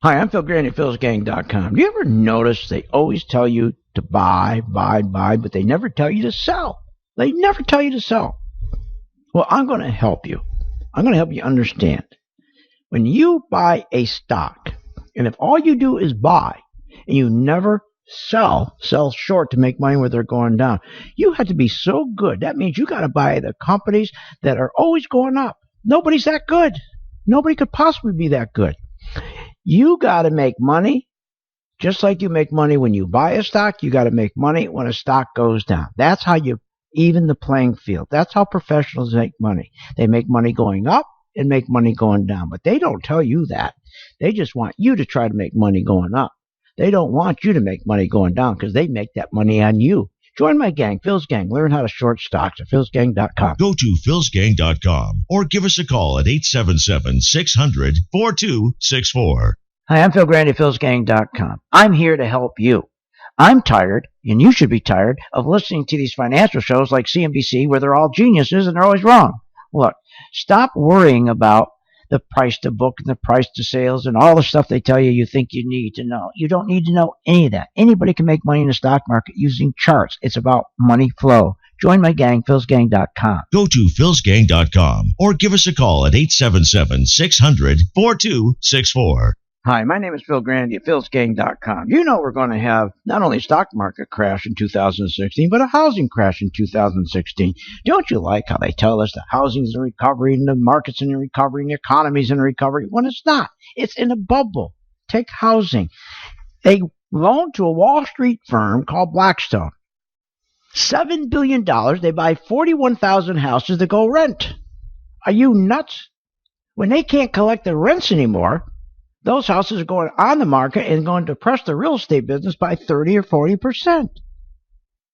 Hi, I'm Phil Grande at philsgang.com. Do you ever notice they always tell you to buy, but they never tell you to sell? They never tell you to sell. Well, I'm going to help you. I'm going to help you understand. When you buy a stock, and if all you do is buy, and you never sell short to make money where they're going down, you have to be so good. That means you got to buy the companies that are always going up. Nobody's that good. Nobody could possibly be that good. You got to make money just like you make money when you buy a stock. You got to make money when a stock goes down. That's how you even the playing field. That's how professionals make money. They make money going up and make money going down, but they don't tell you that. They just want you to try to make money going up. They don't want you to make money going down because they make that money on you. Join my gang, Phil's Gang. Learn how to short stocks at philsgang.com. Go to philsgang.com or give us a call at 877-600-4264. Hi, I'm Phil Grande at philsgang.com. I'm here to help you. I'm tired, and you should be tired, of listening to these financial shows like CNBC where they're all geniuses and they're always wrong. Look, stop worrying about the price to book and the price to sales and all the stuff they tell you think you need to know. You don't need to know any of that. Anybody can make money in the stock market using charts. It's about money flow. Join my gang, philsgang.com. Go to philsgang.com or give us a call at 877-600-4264. Hi, my name is Phil Grande at philsgang.com. You know we're going to have not only a stock market crash in 2016, but a housing crash in 2016. Don't you like how they tell us the housing's in recovery and the market's in recovery and the economy's in recovery when it's not? It's in a bubble. Take housing. They loaned to a Wall Street firm called Blackstone. $7 billion. They buy 41,000 houses to go rent. Are you nuts? When they can't collect the rents anymore, those houses are going on the market and going to depress the real estate business by 30 or 40%.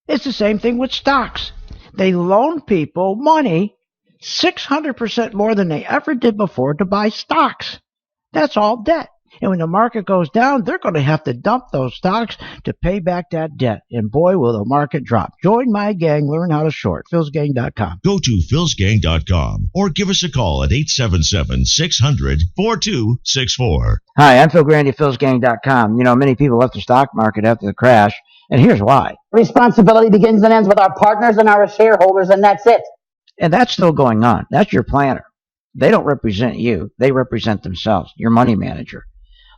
It's the same thing with stocks. They loan people money 600% more than they ever did before to buy stocks. That's all debt. And when the market goes down, they're going to have to dump those stocks to pay back that debt. And boy, will the market drop. Join my gang. Learn how to short. philsgang.com. Go to philsgang.com or give us a call at 877-600-4264. Hi, I'm Phil Grande at philsgang.com. You know, many people left the stock market after the crash, and here's why. Responsibility begins and ends with our partners and our shareholders, and that's it. And that's still going on. That's your planner. They don't represent you. They represent themselves, your money manager.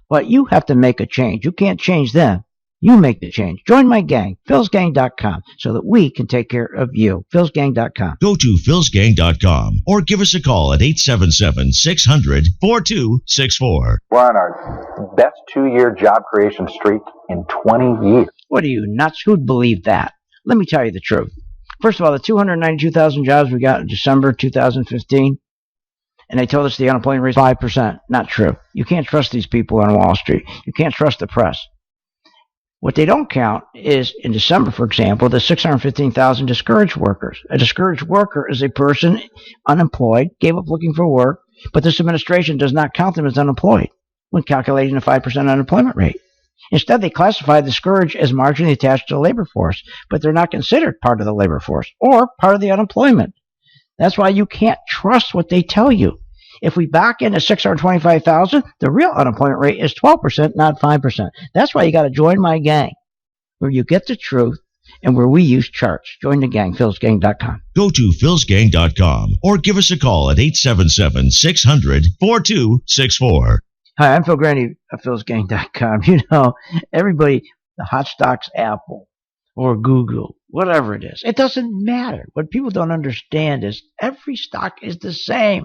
But you have to make a change. You can't change them. You make the change. Join my gang, philsgang.com, so that we can take care of you. philsgang.com. Go to philsgang.com or give us a call at 877-600-4264. We're on our best 2-year job creation streak in 20 years. What are you, nuts? Who'd believe that? Let me tell you the truth. First of all, the 292,000 jobs we got in December 2015, and they told us the unemployment rate is 5%. Not true. You can't trust these people on Wall Street. You can't trust the press. What they don't count is, in December, for example, the 615,000 discouraged workers. A discouraged worker is a person unemployed, gave up looking for work, but this administration does not count them as unemployed when calculating the 5% unemployment rate. Instead, they classify the discouraged as marginally attached to the labor force, but they're not considered part of the labor force or part of the unemployment. That's why you can't trust what they tell you. If we back into 625,000, the real unemployment rate is 12%, not 5%. That's why you got to join my gang, where you get the truth and where we use charts. Join the gang, philsgang.com. Go to philsgang.com or give us a call at 877-600-4264. Hi, I'm Phil Grande of philsgang.com. You know, everybody, the Hot Stocks Apple or Google, whatever it is, it doesn't matter. What people don't understand is every stock is the same.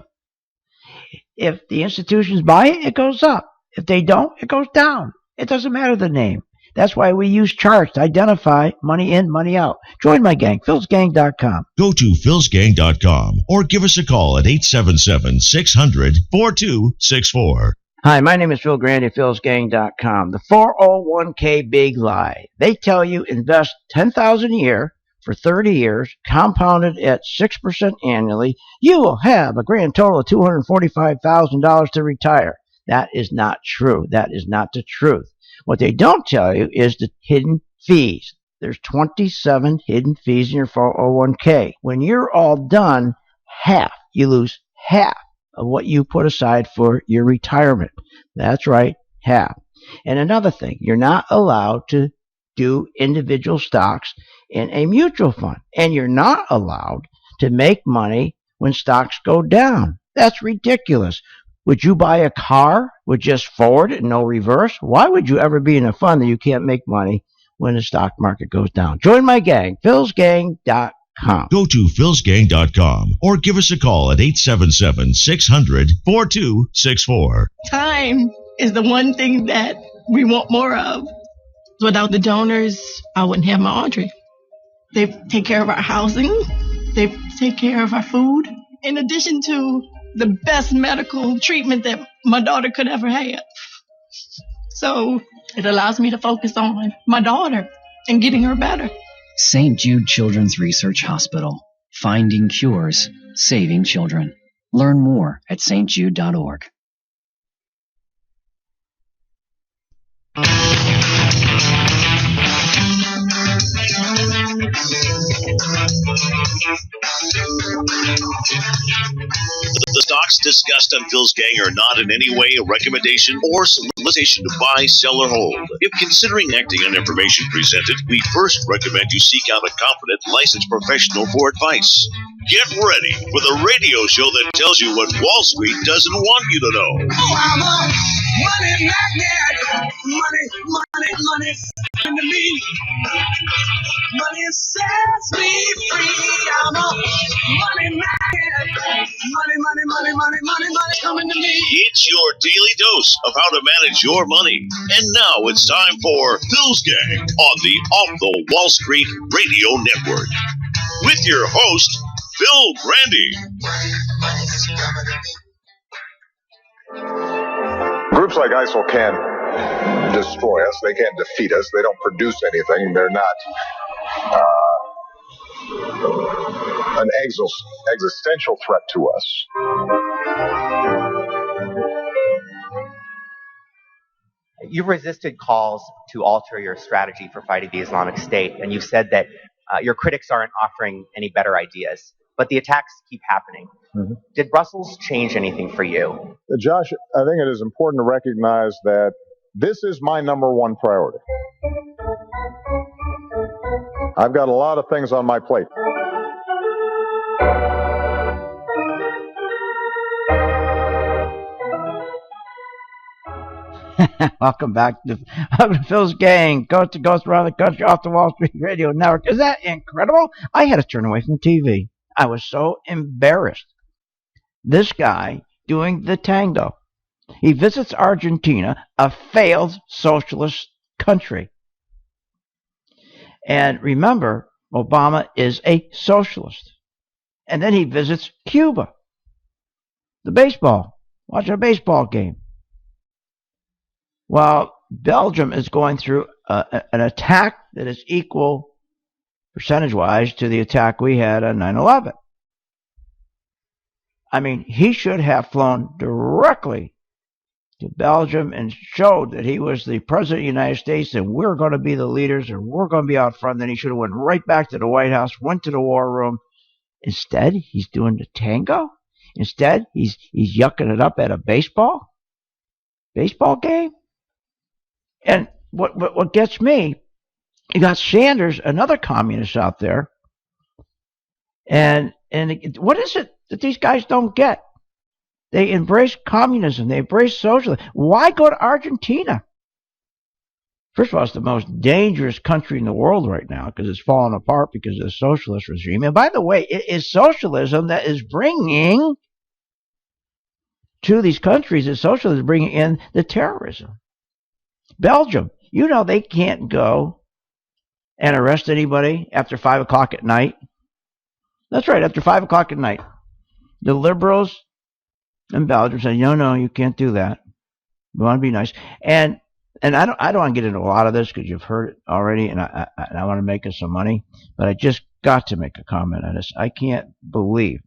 If the institutions buy it, it goes up. If they don't, it goes down. It doesn't matter the name. That's why we use charts to identify money in, money out. Join my gang, philsgang.com. Go to philsgang.com or give us a call at 877-600-4264. Hi, my name is Phil Grande at philsgang.com. The 401k big lie. They tell you invest $10,000 a year for 30 years, compounded at 6% annually. You will have a grand total of $245,000 to retire. That is not true. That is not the truth. What they don't tell you is the hidden fees. There's 27 hidden fees in your 401k. When you're all done, you lose half of what you put aside for your retirement. That's right. have. And another thing, you're not allowed to do individual stocks in a mutual fund. And you're not allowed to make money when stocks go down. That's ridiculous. Would you buy a car with just forward and no reverse? Why would you ever be in a fund that you can't make money when the stock market goes down? Join my gang, philsgang.com. Go to philsgang.com or give us a call at 877-600-4264. Time is the one thing that we want more of. Without the donors, I wouldn't have my Audrey. They take care of our housing. They take care of our food. In addition to the best medical treatment that my daughter could ever have. So it allows me to focus on my daughter and getting her better. St. Jude Children's Research Hospital. Finding cures, saving children. Learn more at stjude.org. The stocks discussed on Phil's Gang are not in any way a recommendation or solicitation to buy, sell, or hold. If considering acting on information presented, we first recommend you seek out a competent, licensed professional for advice. Get ready for the radio show that tells you what Wall Street doesn't want you to know. Oh, I'm a money magnet. Money to me. Money sets me free. I'm a money magnet. Money coming to me. It's your daily dose of how to manage your money. And now it's time for Phil's Gang on the Off the Wall Street Radio Network. With your host, Phil Grande. Groups like ISIL can't destroy us. They can't defeat us. They don't produce anything. They're not an existential threat to us. You've resisted calls to alter your strategy for fighting the Islamic State, and you've said that your critics aren't offering any better ideas, but the attacks keep happening. Mm-hmm. Did Brussels change anything for you? Josh, I think it is important to recognize that this is my number one priority. I've got a lot of things on my plate. Welcome back to Phil's Gang, coast to coast around the country, off the Wall Street Radio Network. Is that incredible? I had to turn away from TV. I was so embarrassed. This guy doing the tango. He visits Argentina, a failed socialist country. And remember, Obama is a socialist. And then he visits Cuba. The baseball. Watch a baseball game. While Belgium is going through an attack that is equal, percentage-wise, to the attack we had on 9/11. I mean, he should have flown directly to Belgium and showed that he was the president of the United States and we're going to be the leaders and we're going to be out front. Then he should have went right back to the White House, went to the war room. Instead, he's doing the tango. Instead, he's yucking it up at a baseball game. And what gets me, you got Sanders, another communist out there. And what is it that these guys don't get? They embrace communism. They embrace socialism. Why go to Argentina? First of all, it's the most dangerous country in the world right now because it's falling apart because of the socialist regime. And by the way, it is socialism that is bringing to these countries, the socialists are bringing in the terrorism. Belgium, you know they can't go and arrest anybody after 5 o'clock at night. That's right, after 5 o'clock at night. The liberals in Belgium say, no, you can't do that. We want to be nice. And I don't want to get into a lot of this because you've heard it already, and I want to make us some money. But I just got to make a comment on this. I can't believe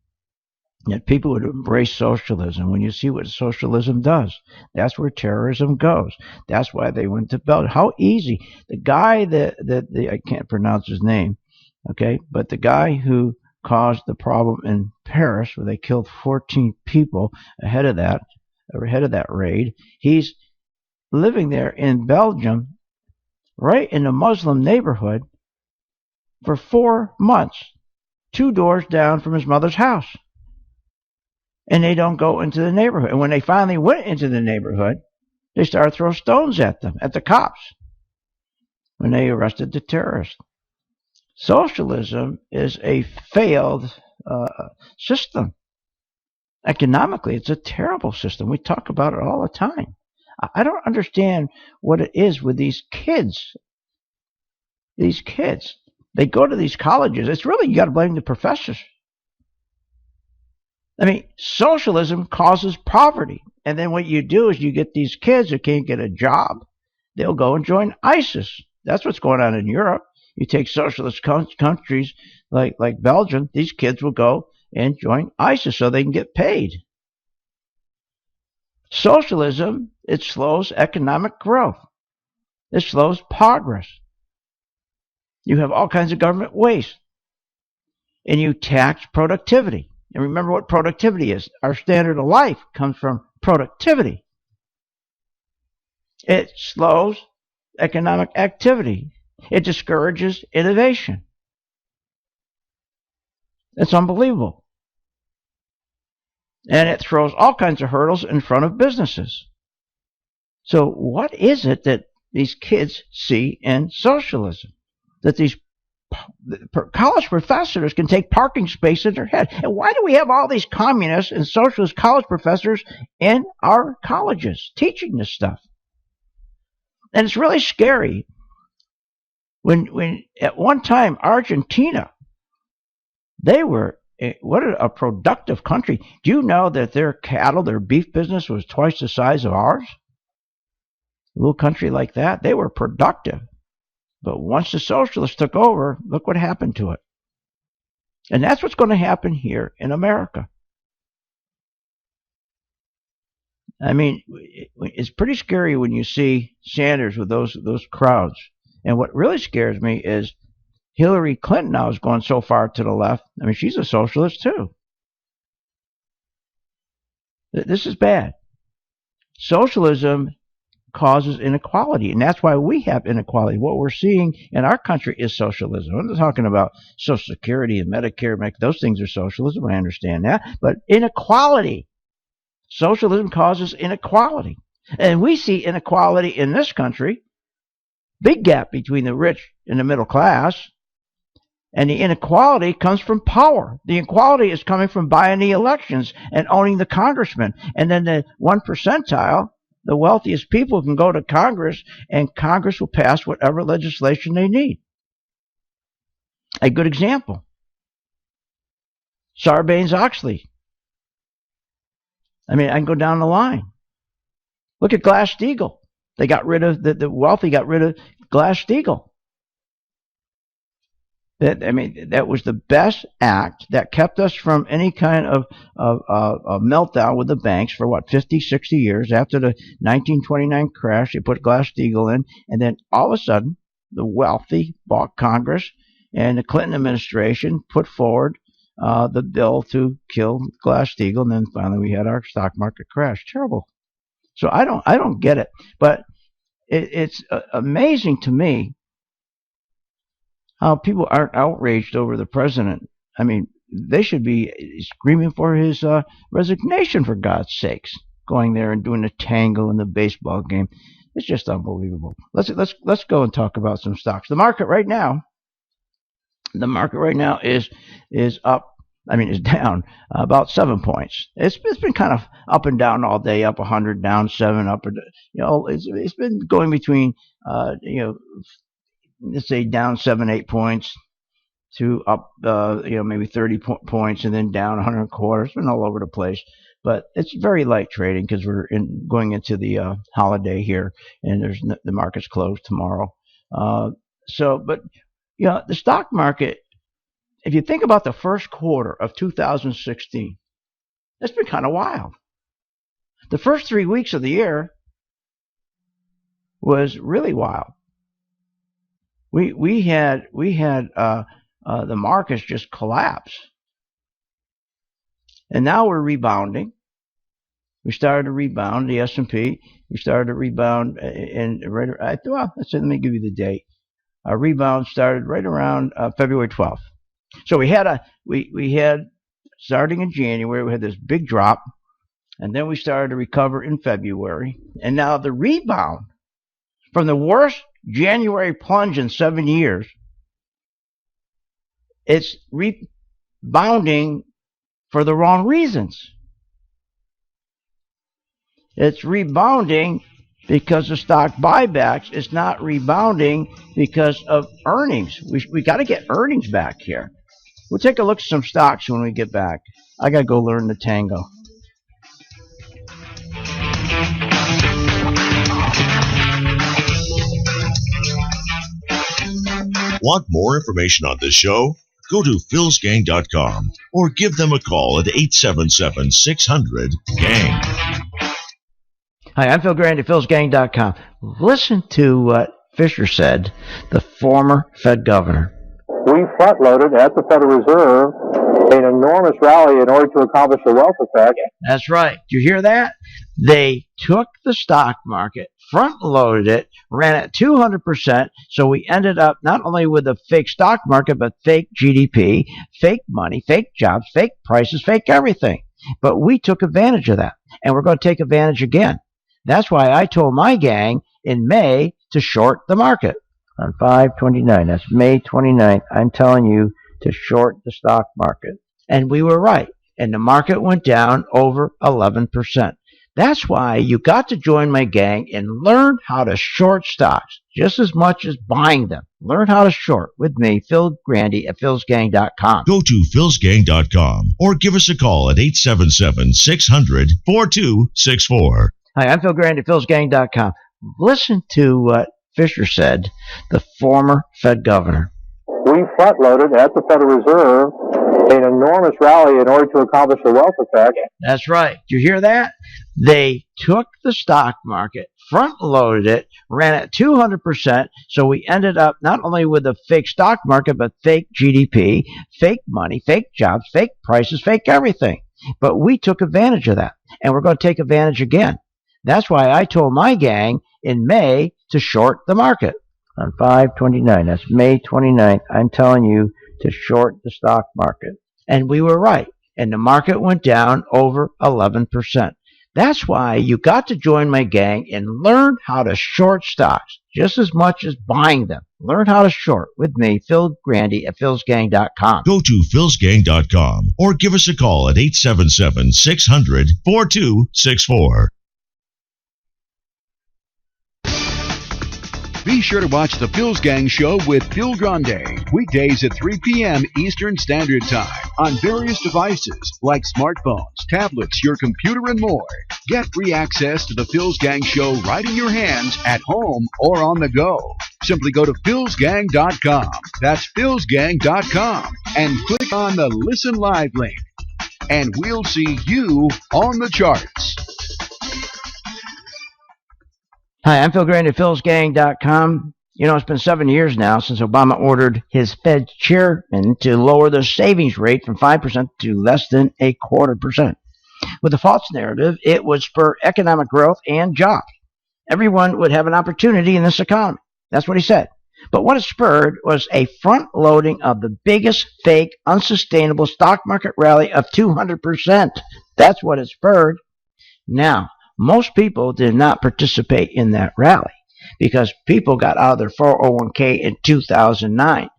that people would embrace socialism when you see what socialism does. That's where terrorism goes. That's why they went to Belgium. How easy. The guy that I can't pronounce his name, okay, but the guy who caused the problem in Paris where they killed 14 people ahead of that raid, he's living there in Belgium, right in a Muslim neighborhood, for 4 months, 2 doors down from his mother's house. And they don't go into the neighborhood. And when they finally went into the neighborhood, they started throwing stones at them, at the cops, when they arrested the terrorists. Socialism is a failed system. Economically, it's a terrible system. We talk about it all the time. I don't understand what it is with these kids. These kids, they go to these colleges. It's really, you got to blame the professors. I mean, socialism causes poverty. And then what you do is you get these kids who can't get a job. They'll go and join ISIS. That's what's going on in Europe. You take socialist countries like Belgium, these kids will go and join ISIS so they can get paid. Socialism, it slows economic growth. It slows progress. You have all kinds of government waste. And you tax productivity. And remember what productivity is. Our standard of life comes from productivity. It slows economic activity. It discourages innovation. It's unbelievable. And it throws all kinds of hurdles in front of businesses. So what is it that these kids see in socialism? That these college professors can take parking space in their head. And why do we have all these communist and socialist college professors in our colleges teaching this stuff? And it's really scary. When at one time Argentina, they were what a productive country. Do you know that their cattle, their beef business was twice the size of ours? A little country like that, they were productive. But once the socialists took over, look what happened to it. And that's what's going to happen here in America. I mean, it's pretty scary when you see Sanders with those crowds. And what really scares me is Hillary Clinton now is going so far to the left. I mean, she's a socialist too. This is bad. Socialism causes inequality, and that's why we have inequality. What we're seeing in our country is socialism. I'm not talking about Social Security and Medicare. Those things are socialism. I understand that. But inequality. Socialism causes inequality. And we see inequality in this country. Big gap between the rich and the middle class. And the inequality comes from power. The inequality is coming from buying the elections and owning the congressman. And then the 1 percentile, the wealthiest people, can go to Congress, and Congress will pass whatever legislation they need. A good example, Sarbanes-Oxley. I mean, I can go down the line. Look at Glass-Steagall. They got rid of, the wealthy got rid of Glass-Steagall. That was the best act that kept us from any kind of meltdown with the banks for 50, 60 years. After the 1929 crash, they put Glass-Steagall in, and then all of a sudden, the wealthy bought Congress, and the Clinton administration put forward the bill to kill Glass-Steagall, and then finally we had our stock market crash. Terrible. So I don't get it, but it's amazing to me how people aren't outraged over the president. I mean, they should be screaming for his resignation, for God's sakes. Going there and doing a tango in the baseball game. It's just unbelievable. Let's go and talk about some stocks. The market right now is up. Is down about 7 points. It's been kind of up and down all day, up 100, down 7, up. It's been going between let's say down 7, 8 points to up maybe 30 points, and then down 100 and quarter. It's been all over the place, but it's very light trading because we're going into the holiday here, and the market's closed tomorrow. But the stock market, if you think about the first quarter of 2016, it's been kind of wild. The first 3 weeks of the year was really wild. We had the markets just collapse, and now we're rebounding. We started to rebound. The S&P, we started to rebound, and let me give you the date. Our rebound started right around February 12th. So we had starting in January, we had this big drop, and then we started to recover in February, and now the rebound from the worst January plunge in 7 years, it's rebounding for the wrong reasons. It's rebounding because of stock buybacks. It's not rebounding because of earnings. We got to get earnings back here. We'll take a look at some stocks when we get back. I got to go learn the tango. Want more information on this show? Go to philsgang.com or give them a call at 877-600-GANG. Hi, I'm Phil Grande, philsgang.com. Listen to what Fisher said, the former Fed governor. We front-loaded at the Federal Reserve an enormous rally in order to accomplish a wealth effect. That's right. Did you hear that? They took the stock market, front-loaded it, ran it 200%, so we ended up not only with a fake stock market, but fake GDP, fake money, fake jobs, fake prices, fake everything. But we took advantage of that, and we're going to take advantage again. That's why I told my gang in May to short the market. On 5/29, that's May 29th, I'm telling you to short the stock market. And we were right. And the market went down over 11%. That's why you got to join my gang and learn how to short stocks just as much as buying them. Learn how to short with me, Phil Grande at philsgang.com. Go to philsgang.com or give us a call at 877-600-4264. Hi, I'm Phil Grande at philsgang.com. Listen to what Fisher said, the former Fed governor. We front-loaded at the Federal Reserve an enormous rally in order to accomplish a wealth effect. That's right. Did you hear that? They took the stock market, front-loaded it, ran it 200%, so we ended up not only with a fake stock market, but fake GDP, fake money, fake jobs, fake prices, fake everything. But we took advantage of that, and we're going to take advantage again. That's why I told my gang in May to short the market. On 5/29, that's May 29th, I'm telling you to short the stock market. And we were right. And the market went down over 11%. That's why you got to join my gang and learn how to short stocks just as much as buying them. Learn how to short with me, Phil Grande at philsgang.com. Go to philsgang.com or give us a call at 877-600-4264. Be sure to watch the Phil's Gang Show with Phil Grande, weekdays at 3 p.m. Eastern Standard Time on various devices like smartphones, tablets, your computer, and more. Get free access to the Phil's Gang Show right in your hands at home or on the go. Simply go to philsgang.com. That's philsgang.com and click on the Listen Live link. And we'll see you on the charts. Hi, I'm Phil Grande at philsgang.com. You know, it's been 7 years now since Obama ordered his Fed chairman to lower the savings rate from 5% to less than 0.25%. With the false narrative, it would spur economic growth and jobs. Everyone would have an opportunity in this economy. That's what he said. But what it spurred was a front-loading of the biggest fake, unsustainable stock market rally of 200%. That's what it spurred. Now, most people did not participate in that rally because people got out of their 401k in 2009.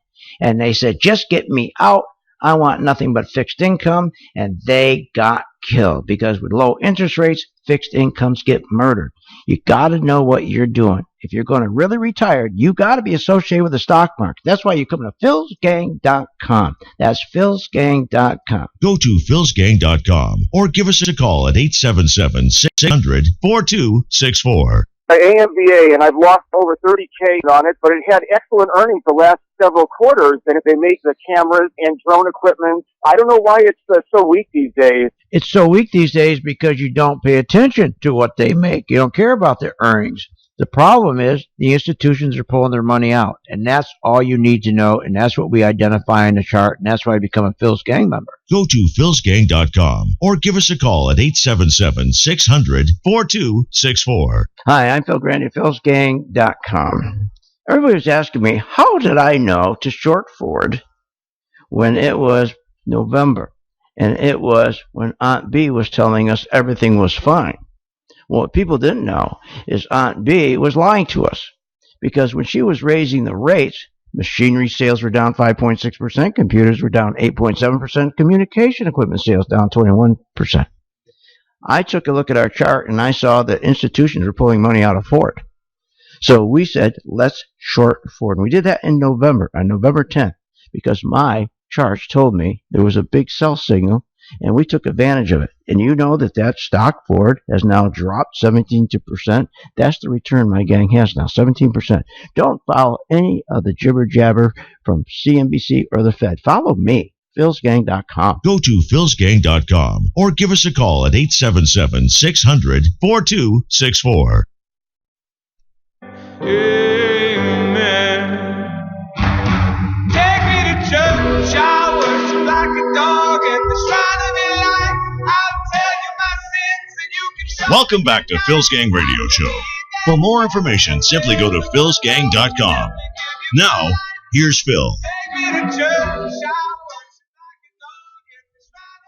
And they said, just get me out. I want nothing but fixed income. And they got killed because with low interest rates, fixed incomes get murdered. You got to know what you're doing. If you're going to really retire, you got to be associated with the stock market. That's why you come to philsgang.com. That's philsgang.com. Go to philsgang.com or give us a call at 877-600-4264. AMVA, and I've lost over 30K on it, but it had excellent earnings the last several quarters, and if they make the cameras and drone equipment, I don't know why it's so weak these days. It's so weak these days because you don't pay attention to what they make. You don't care about their earnings. The problem is the institutions are pulling their money out, and that's all you need to know, and that's what we identify in the chart, and that's why I become a Phil's Gang member. Go to philsgang.com or give us a call at 877-600-4264. Hi, I'm Phil Grande at philsgang.com. Everybody was asking me, how did I know to short forward when it was November, and it was when Aunt B was telling us everything was fine? Well, what people didn't know is Aunt B was lying to us, because when she was raising the rates, machinery sales were down 5.6%, computers were down 8.7%, communication equipment sales down 21%. I took a look at our chart and I saw that institutions were pulling money out of Ford. So we said, let's short Ford. And we did that in November, on November 10th, because my charts told me there was a big sell signal, and we took advantage of it. And you know that stock Ford has now dropped 17%. That's the return my gang has now, 17%. Don't follow any of the jibber jabber from CNBC or the Fed. Follow me, philsgang.com. Go to philsgang.com or give us a call at 877-600-4264. Amen. Take me to church, I worship like a dog at the shrine of your life. I'll tell you my sins and you can show. Welcome back to Phil's Gang Radio Show. For more information, simply go to philsgang.com. Now, here's Phil. Take me to church,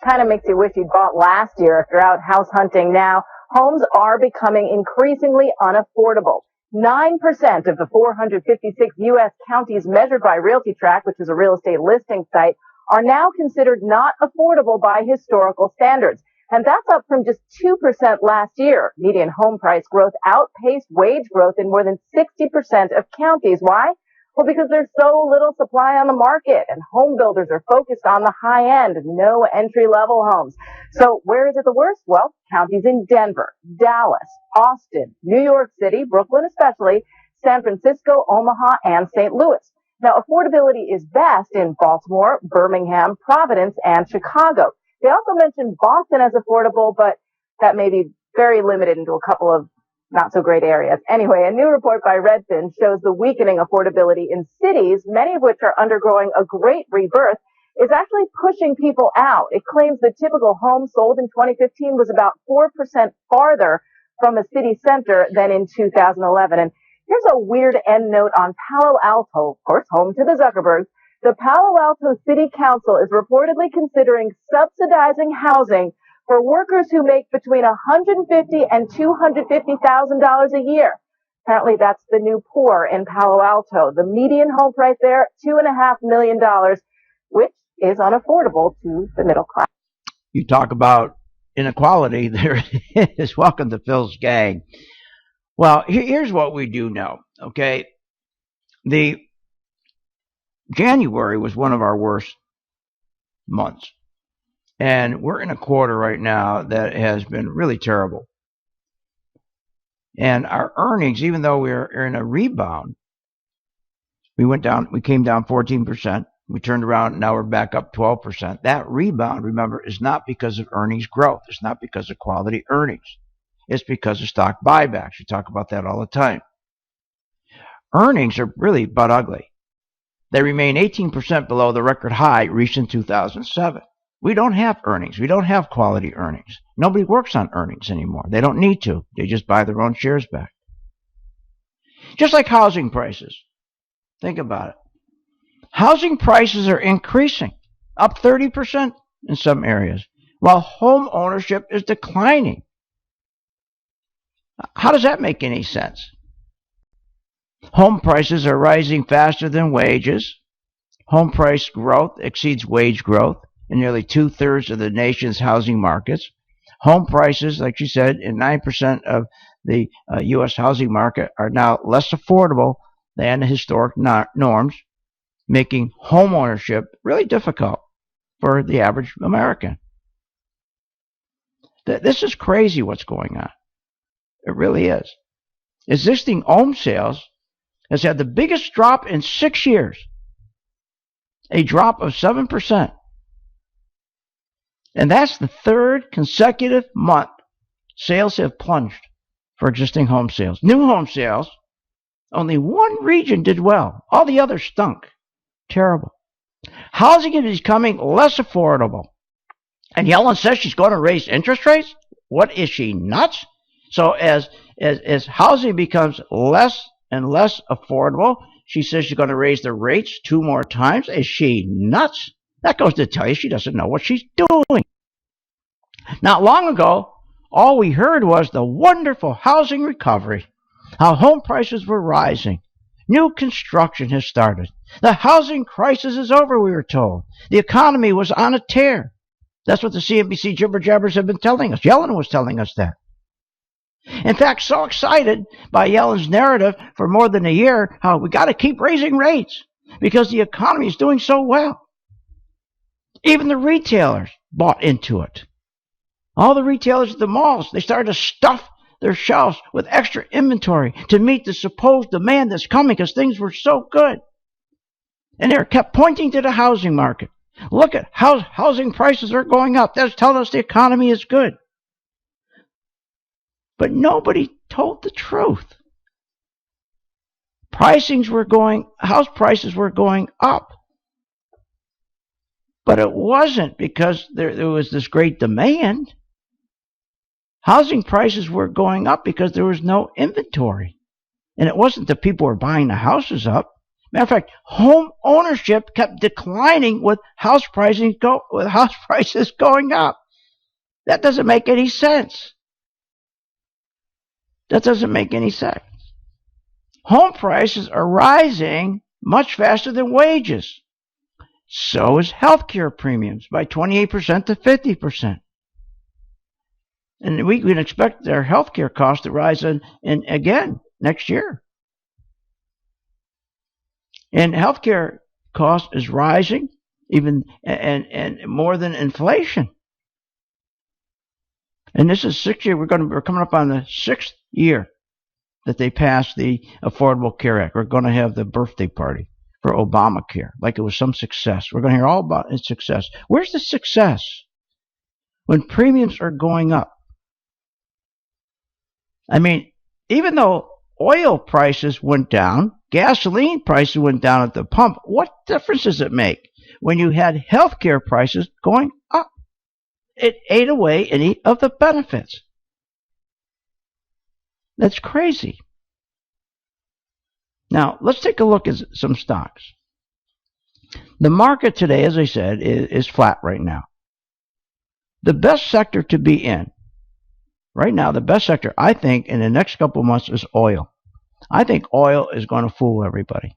Kind of makes you wish you'd bought last year if you're out house hunting now. Homes are becoming increasingly unaffordable. 9% of the 456 U.S. counties measured by RealtyTrack, which is a real estate listing site, are now considered not affordable by historical standards. And that's up from just 2% last year. Median home price growth outpaced wage growth in more than 60% of counties. Why? Well, because there's so little supply on the market, and home builders are focused on the high end, no entry-level homes. So where is it the worst? Well, counties in Denver, Dallas, Austin, New York City, Brooklyn especially, San Francisco, Omaha, and St. Louis. Now, affordability is best in Baltimore, Birmingham, Providence, and Chicago. They also mentioned Boston as affordable, but that may be very limited into a couple of not so great areas. Anyway, a new report by Redfin shows the weakening affordability in cities, many of which are undergoing a great rebirth, is actually pushing people out. It claims the typical home sold in 2015 was about 4% farther from a city center than in 2011. And here's a weird end note on Palo Alto, of course, home to the Zuckerbergs. The Palo Alto City Council is reportedly considering subsidizing housing for workers who make between $150,000 and $250,000 a year. Apparently, that's the new poor in Palo Alto. The median home price there, $2.5 million, which is unaffordable to the middle class. You talk about inequality, there it is. Welcome to Phil's Gang. Well, here's what we do know, okay? The January was one of our worst months. And we're in a quarter right now that has been really terrible. And our earnings, even though we're in a rebound, we came down 14%. We turned around, and now we're back up 12%. That rebound, remember, is not because of earnings growth. It's not because of quality earnings. It's because of stock buybacks. We talk about that all the time. Earnings are really butt ugly. They remain 18% below the record high reached in 2007. We don't have earnings. We don't have quality earnings. Nobody works on earnings anymore. They don't need to. They just buy their own shares back. Just like housing prices. Think about it. Housing prices are increasing, up 30% in some areas, while home ownership is declining. How does that make any sense? Home prices are rising faster than wages. Home price growth exceeds wage growth in nearly 2/3 of the nation's housing markets. Home prices, like you said, in 9% of the U.S. housing market are now less affordable than the historic norms, making home ownership really difficult for the average American. This is crazy what's going on. It really is. Existing home sales has had the biggest drop in 6 years, a drop of 7%. And that's the third consecutive month sales have plunged for existing home sales. New home sales, only one region did well. All the others stunk. Terrible. Housing is becoming less affordable. And Yellen says she's going to raise interest rates? What, is she nuts? So as housing becomes less and less affordable, she says she's going to raise the rates 2 more times. Is she nuts? That goes to tell you she doesn't know what she's doing. Not long ago, all we heard was the wonderful housing recovery, how home prices were rising. New construction has started. The housing crisis is over, we were told. The economy was on a tear. That's what the CNBC jibber-jabbers have been telling us. Yellen was telling us that. In fact, so excited by Yellen's narrative for more than a year, how we got to keep raising rates because the economy is doing so well. Even the retailers bought into it. All the retailers at the malls, they started to stuff their shelves with extra inventory to meet the supposed demand that's coming because things were so good. And they kept pointing to the housing market. Look at how housing prices are going up. That's telling us the economy is good. But nobody told the truth. House prices were going up. But it wasn't because there was this great demand. Housing prices were going up because there was no inventory. And it wasn't that people were buying the houses up. Matter of fact, home ownership kept declining with house prices going up. That doesn't make any sense. That doesn't make any sense. Home prices are rising much faster than wages. So is healthcare premiums by 28% to 50%. And we can expect their healthcare costs to rise again next year. And healthcare cost is rising even and more than inflation. And this is 6 year. We're coming up on the 6th year that they passed the Affordable Care Act. We're going to have the birthday party for Obamacare, like it was some success. We're going to hear all about its success. Where's the success? When premiums are going up. I mean, even though oil prices went down, gasoline prices went down at the pump, what difference does it make when you had healthcare prices going up? It ate away any of the benefits. That's crazy. Now, let's take a look at some stocks. The market today, as I said, is flat right now. The best sector to be in, right now, the best sector, I think, in the next couple of months is oil. I think oil is going to fool everybody.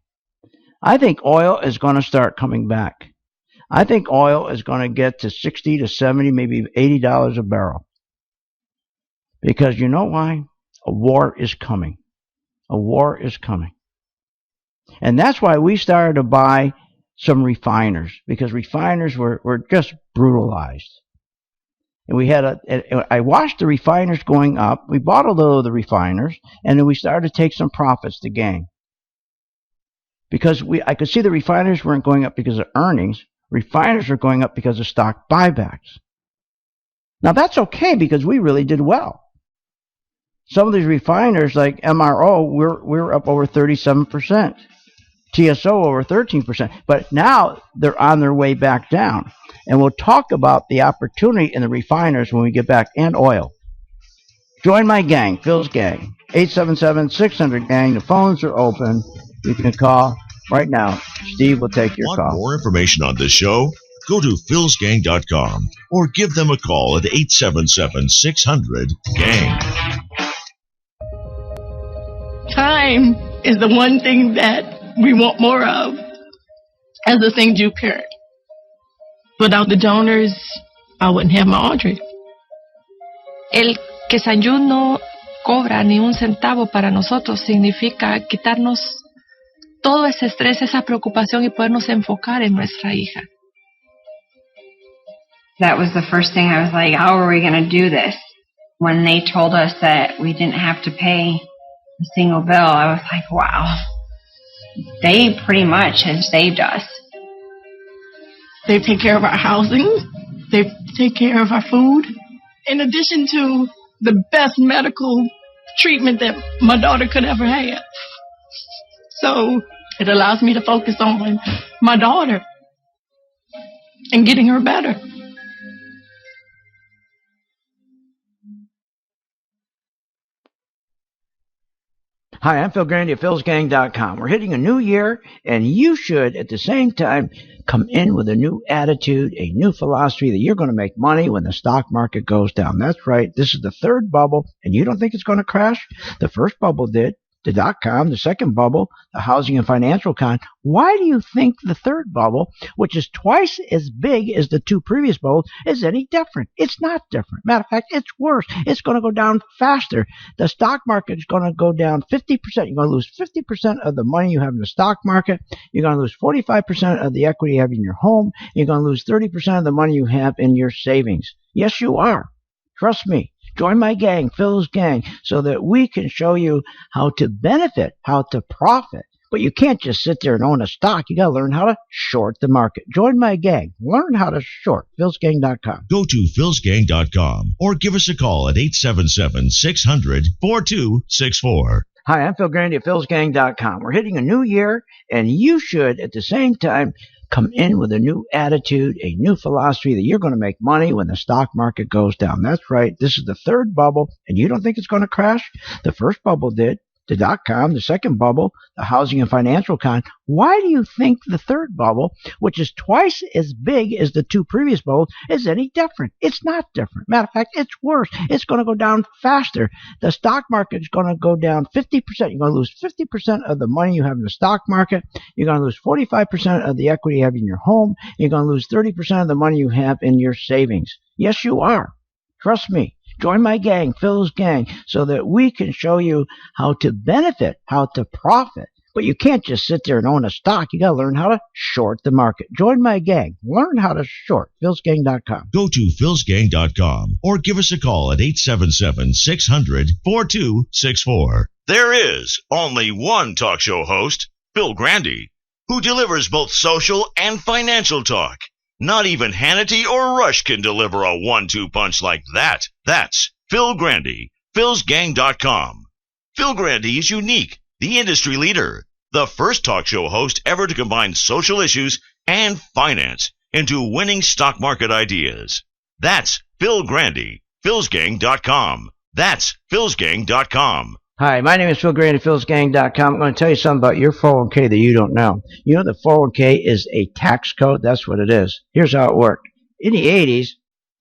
I think oil is going to start coming back. I think oil is going to get to 60 to 70, maybe $80 a barrel. Because you know why? A war is coming. A war is coming. And that's why we started to buy some refiners, because refiners were just brutalized. And I watched the refiners going up. We bought a little of the refiners, and then we started to take some profits to gain. Because I could see the refiners weren't going up because of earnings. Refiners are going up because of stock buybacks. Now that's okay because we really did well. Some of these refiners, like MRO, we're up over 37%. TSO over 13%. But now they're on their way back down. And we'll talk about the opportunity in the refiners when we get back, and oil. Join my gang, Phil's gang. 877-600-GANG. The phones are open. You can call right now. Steve will take your call. Want more information on this show? Go to philsgang.com or give them a call at 877-600-GANG. Time is the one thing that we want more of as a single parent. Without the donors, I wouldn't have my Audrey. El que Sayú no cobra ni un centavo para nosotros significa quitarnos todo ese estrés, esa preocupación y podernos enfocar en nuestra hija. That was the first thing I was like, how are we going to do this? When they told us that we didn't have to pay a single bill, I was like, wow. They pretty much have saved us. They take care of our housing. They take care of our food. In addition to the best medical treatment that my daughter could ever have. So it allows me to focus on my daughter and getting her better. Hi, I'm Phil Grande at philsgang.com. We're hitting a new year, and you should, at the same time, come in with a new attitude, a new philosophy that you're going to make money when the stock market goes down. That's right. This is the third bubble, and you don't think it's going to crash? The first bubble did. The dot-com, the second bubble, the housing and financial con. Why do you think the third bubble, which is twice as big as the two previous bubbles, is any different? It's not different. Matter of fact, it's worse. It's going to go down faster. The stock market is going to go down 50%. You're going to lose 50% of the money you have in the stock market. You're going to lose 45% of the equity you have in your home. You're going to lose 30% of the money you have in your savings. Yes, you are. Trust me. Join my gang, Phil's gang, so that we can show you how to benefit, how to profit. But you can't just sit there and own a stock. You got to learn how to short the market. Join my gang. Learn how to short. philsgang.com. Go to philsgang.com or give us a call at 877-600-4264. Hi, I'm Phil Grande at philsgang.com. We're hitting a new year, and you should, at the same time, come in with a new attitude, a new philosophy that you're going to make money when the stock market goes down. That's right. This is the third bubble, and you don't think it's going to crash? The first bubble did. The dot-com, the second bubble, the housing and financial con. Why do you think the third bubble, which is twice as big as the two previous bubbles, is any different? It's not different. Matter of fact, it's worse. It's going to go down faster. The stock market is going to go down 50%. You're going to lose 50% of the money you have in the stock market. You're going to lose 45% of the equity you have in your home. You're going to lose 30% of the money you have in your savings. Yes, you are. Trust me. Join my gang, Phil's gang, so that we can show you how to benefit, how to profit. But you can't just sit there and own a stock. You got to learn how to short the market. Join my gang. Learn how to short. philsgang.com. Go to philsgang.com or give us a call at 877-600-4264. There is only one talk show host, Phil Grande, who delivers both social and financial talk. Not even Hannity or Rush can deliver a 1-2 punch like that. That's Phil Grande, philsgang.com. Phil Grande is unique, the industry leader, the first talk show host ever to combine social issues and finance into winning stock market ideas. That's Phil Grande, philsgang.com. That's philsgang.com. Hi, my name is Phil Grande at philsgang.com. I'm going to tell you something about your 401k that you don't know. You know the 401k is a tax code? That's what it is. Here's how it worked. In the 80s,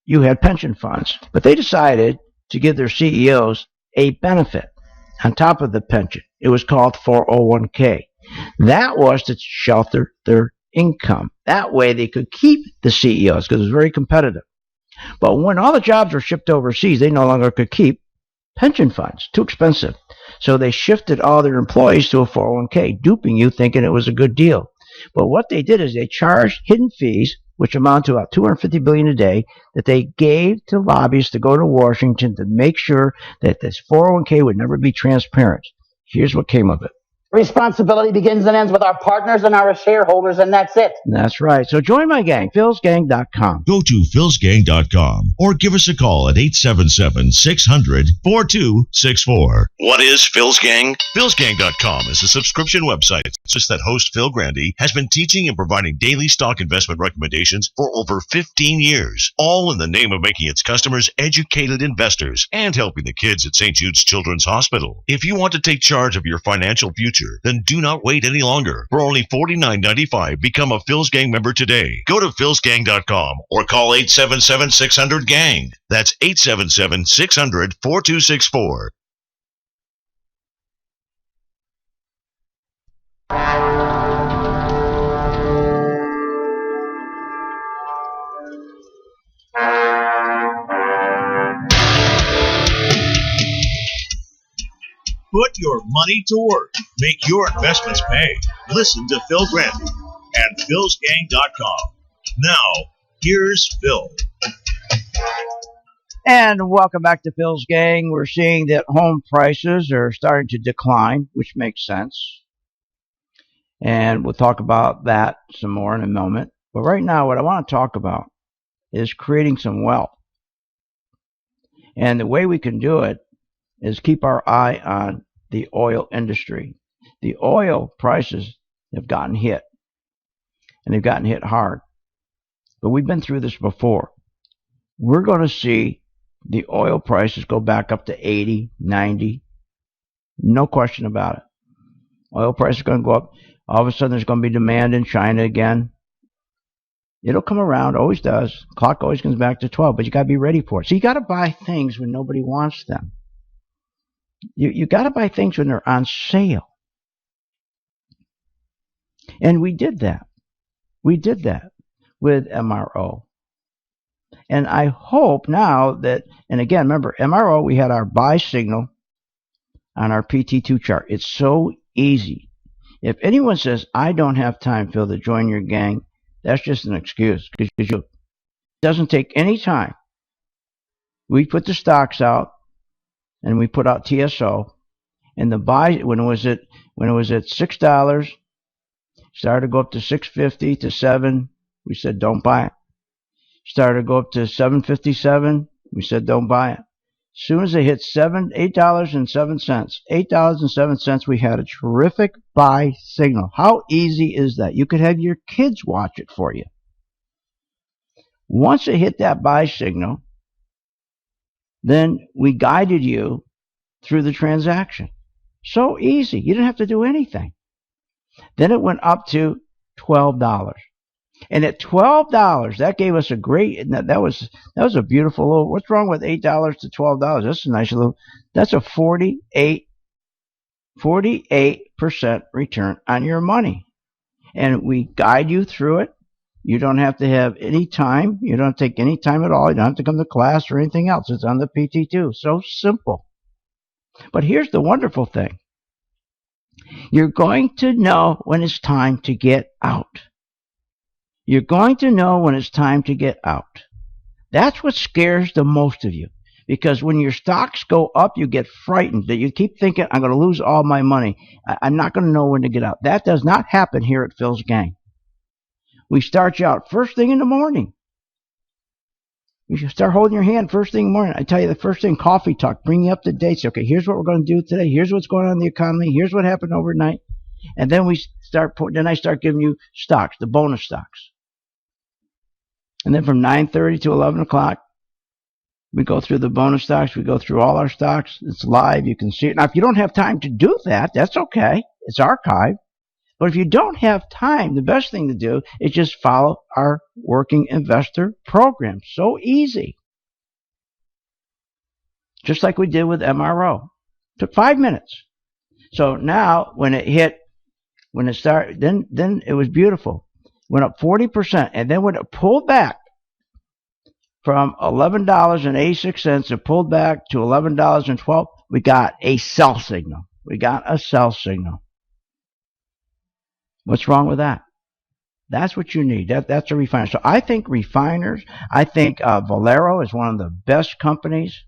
you had pension funds, but they decided to give their CEOs a benefit on top of the pension. It was called 401k. That was to shelter their income. That way they could keep the CEOs because it was very competitive. But when all the jobs were shipped overseas, they no longer could keep pension funds. Too expensive. So they shifted all their employees to a 401k, duping you, thinking it was a good deal. But what they did is they charged hidden fees, which amount to about $250 billion a day, that they gave to lobbyists to go to Washington to make sure that this 401k would never be transparent. Here's what came of it. Responsibility begins and ends with our partners and our shareholders, and that's it. That's right. So join my gang, philsgang.com. Go to philsgang.com or give us a call at 877-600-4264. What is Phil's Gang? Philsgang.com is a subscription website that host Phil Grande has been teaching and providing daily stock investment recommendations for over 15 years, all in the name of making its customers educated investors and helping the kids at St. Jude's Children's Hospital. If you want to take charge of your financial future, then do not wait any longer. For only $49.95, become a Phil's Gang member today. Go to philsgang.com or call 877-600-GANG. That's 877-600-4264. Put your money to work. Make your investments pay. Listen to Phil Grande at philsgang.com. Now, here's Phil. And welcome back to Phil's Gang. We're seeing that home prices are starting to decline, which makes sense. And we'll talk about that some more in a moment. But right now, what I want to talk about is creating some wealth. And the way we can do it is keep our eye on the oil industry. The oil prices have gotten hit, and they've gotten hit hard. But we've been through this before. We're going to see the oil prices go back up to 80, 90. No question about it. Oil prices are going to go up. All of a sudden, there's going to be demand in China again. It'll come around, always does. Clock always comes back to 12, but you got to be ready for it. So you got to buy things when nobody wants them. You got to buy things when they're on sale. And we did that. We did that with MRO. And I hope now that, and again, remember, MRO, we had our buy signal on our PT2 chart. It's so easy. If anyone says, I don't have time, Phil, to join your gang, that's just an excuse. Because it doesn't take any time. We put the stocks out, and we put out TSO, and the buy, when it was at $6, started to go up to $6.50 to $7, we said don't buy it. Started to go up to $7.57, we said don't buy it. As soon as it hit $8.07, we had a terrific buy signal. How easy is that? You could have your kids watch it for you. Once it hit that buy signal, then we guided you through the transaction. So easy. You didn't have to do anything. Then it went up to $12. And at $12, that gave us a great, that was a beautiful little, what's wrong with $8 to $12? That's a nice little, that's a 48% return on your money. And we guide you through it. You don't have to have any time. You don't take any time at all. You don't have to come to class or anything else. It's on the PT2. So simple. But here's the wonderful thing. You're going to know when it's time to get out. You're going to know when it's time to get out. That's what scares the most of you. Because when your stocks go up, you get frightened. That you keep thinking, I'm going to lose all my money. I'm not going to know when to get out. That does not happen here at Phil's Gang. We start you out first thing in the morning. You should start holding your hand first thing in the morning. I tell you the first thing, coffee talk, bring you up to date. Say, okay, here's what we're going to do today. Here's what's going on in the economy. Here's what happened overnight. And then I start giving you stocks, the bonus stocks. And then from 9:30 to 11 o'clock, we go through the bonus stocks. We go through all our stocks. It's live. You can see it. Now, if you don't have time to do that, that's okay. It's archived. But if you don't have time, the best thing to do is just follow our working investor program. So easy. Just like we did with MRO. Took 5 minutes. So now when it started, then it was beautiful. Went up 40%. And then when it pulled back from $11.86, it pulled back to $11.12, we got a sell signal. We got a sell signal. What's wrong with that? That's what you need. That's a refiner. So I think refiners, I think Valero is one of the best companies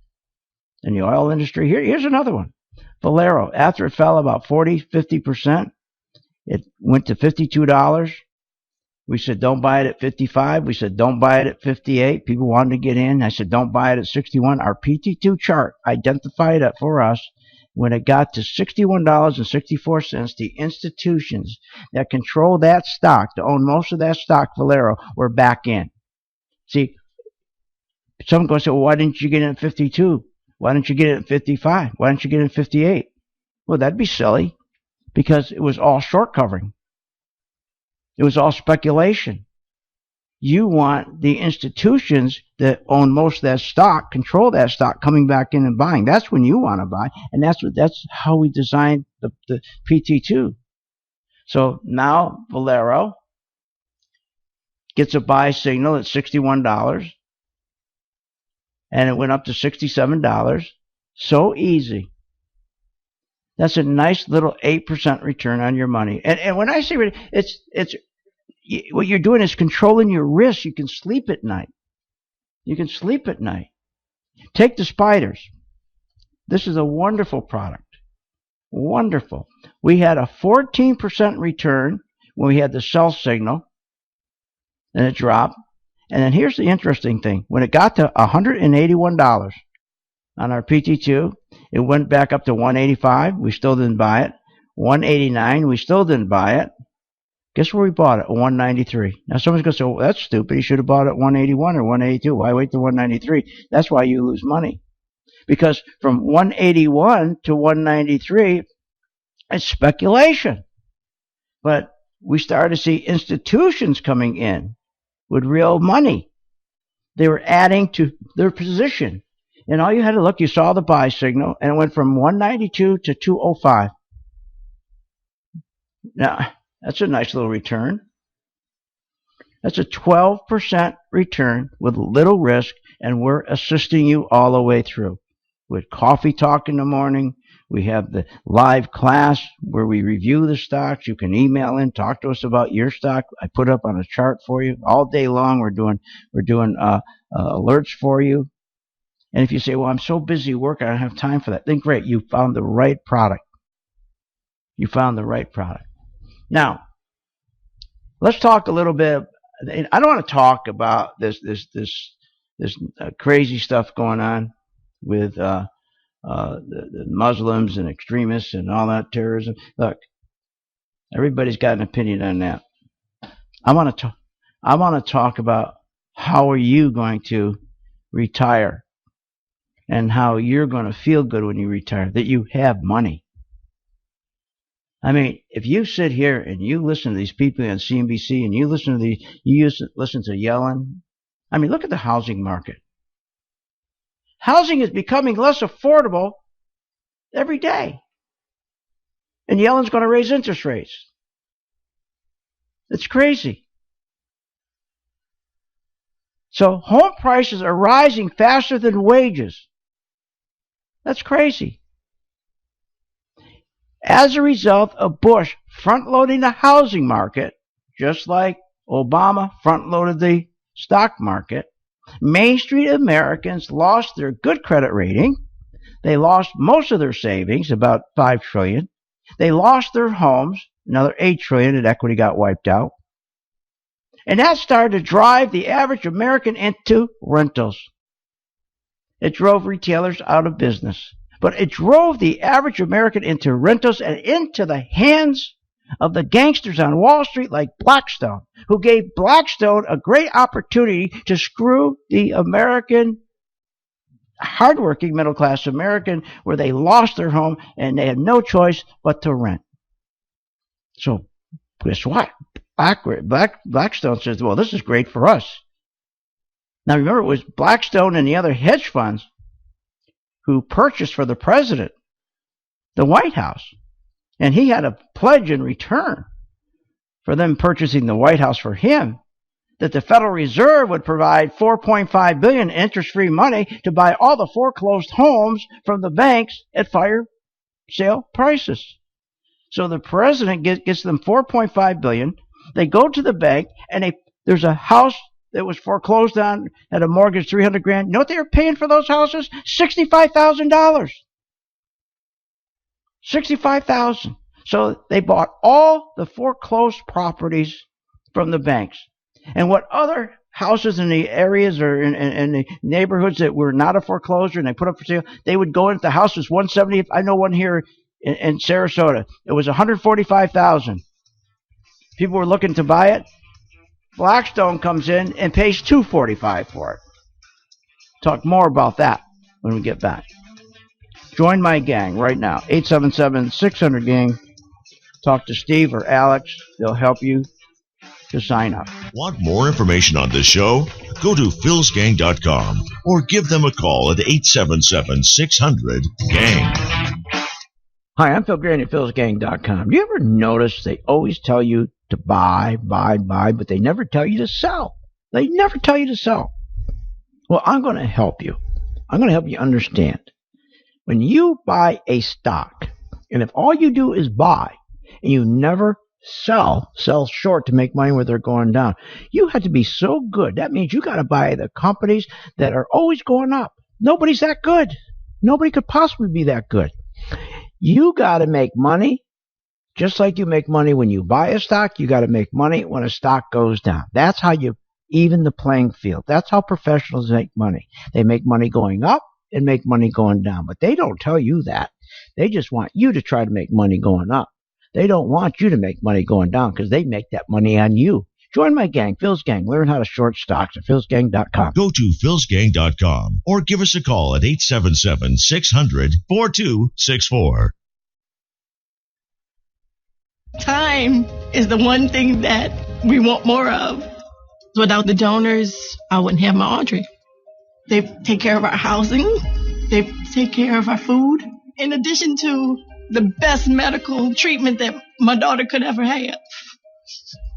in the oil industry. Here's another one. Valero, after it fell about 40-50%, it went to $52. We said don't buy it at 55. We said don't buy it at 58. People wanted to get in. I said don't buy it at 61. Our PT2 chart identified it for us. When it got to $61.64, the institutions that control that stock, to own most of that stock, Valero, were back in. See, someone goes, well, why didn't you get in at 52? Why didn't you get in at 55? Why didn't you get in at 58? Well, that'd be silly, because it was all short covering. It was all speculation. You want the institutions that own most of that stock, control that stock, coming back in and buying. That's when you want to buy, and that's how we designed the PT2. So now Valero gets a buy signal at $61, and it went up to $67. So easy. That's a nice little 8% return on your money. And when I say it's what you're doing is controlling your risk. You can sleep at night. You can sleep at night. Take the spiders. This is a wonderful product. Wonderful. We had a 14% return when we had the sell signal, and it dropped. And then here's the interesting thing. When it got to $181, on our PT2. It went back up to 185. We still didn't buy it. 189. We still didn't buy it. Guess where we bought it? 193. Now someone's going to say, well, that's stupid. You should have bought it at 181 or 182. Why wait to 193? That's why you lose money. Because from 181 to 193, it's speculation. But we started to see institutions coming in with real money. They were adding to their position. And all you had to look, you saw the buy signal, and it went from 192 to 205. Now, that's a nice little return. That's a 12% return with little risk, and we're assisting you all the way through. With coffee talk in the morning, we have the live class where we review the stocks. You can email in, talk to us about your stock. I put up on a chart for you all day long. We're doing alerts for you. And if you say, well, I'm so busy working, I don't have time for that, then great, you found the right product. You found the right product. Now, let's talk a little bit. I don't want to talk about this crazy stuff going on with the Muslims and extremists and all that terrorism. Look, everybody's got an opinion on that. I want to talk about how are you going to retire and how you're going to feel good when you retire, that you have money. I mean, if you sit here and you listen to these people on CNBC and you listen to Yellen, I mean, look at the housing market. Housing is becoming less affordable every day. And Yellen's going to raise interest rates. It's crazy. So home prices are rising faster than wages. That's crazy. As a result of Bush front-loading the housing market, just like Obama front-loaded the stock market, Main Street Americans lost their good credit rating. They lost most of their savings, about $5 trillion. They lost their homes, another $8 trillion in equity got wiped out. And that started to drive the average American into rentals. It drove retailers out of business. But it drove the average American into rentals and into the hands of the gangsters on Wall Street like Blackstone, who gave Blackstone a great opportunity to screw the American, hardworking middle-class American, where they lost their home and they had no choice but to rent. So guess what? Blackstone says, well, this is great for us. Now remember, it was Blackstone and the other hedge funds who purchased for the president the White House. And he had a pledge in return for them purchasing the White House for him that the Federal Reserve would provide $4.5 billion interest-free money to buy all the foreclosed homes from the banks at fire sale prices. So the president gets them $4.5 billion. They go to the bank, and there's a house that was foreclosed on at a mortgage $300,000. You know what they were paying for those houses? $65,000. $65,000. So they bought all the foreclosed properties from the banks. And what other houses in the areas or in the neighborhoods that were not a foreclosure and they put up for sale, they would go into the house was $170,000. I know one here in Sarasota. It was $145,000. People were looking to buy it. Blackstone comes in and pays $245,000 for it. Talk more about that when we get back. Join my gang right now, 877-600-GANG. Talk to Steve or Alex. They'll help you to sign up. Want more information on this show? Go to philsgang.com or give them a call at 877-600-GANG. Hi, I'm Phil Grande at philsgang.com. Do you ever notice they always tell you to buy, but they never tell you to sell? They never tell you to sell. Well, I'm going to help you. I'm going to help you understand. When you buy a stock, and if all you do is buy, and you never sell short to make money where they're going down, you have to be so good. That means you got to buy the companies that are always going up. Nobody's that good. Nobody could possibly be that good. You got to make money just like you make money when you buy a stock. You got to make money when a stock goes down. That's how you even the playing field. That's how professionals make money. They make money going up and make money going down. But they don't tell you that. They just want you to try to make money going up. They don't want you to make money going down because they make that money on you. Join my gang, Phil's Gang. Learn how to short stocks at philsgang.com. Go to philsgang.com or give us a call at 877-600-4264. Time is the one thing that we want more of. Without the donors, I wouldn't have my Audrey. They take care of our housing. They take care of our food. In addition to the best medical treatment that my daughter could ever have.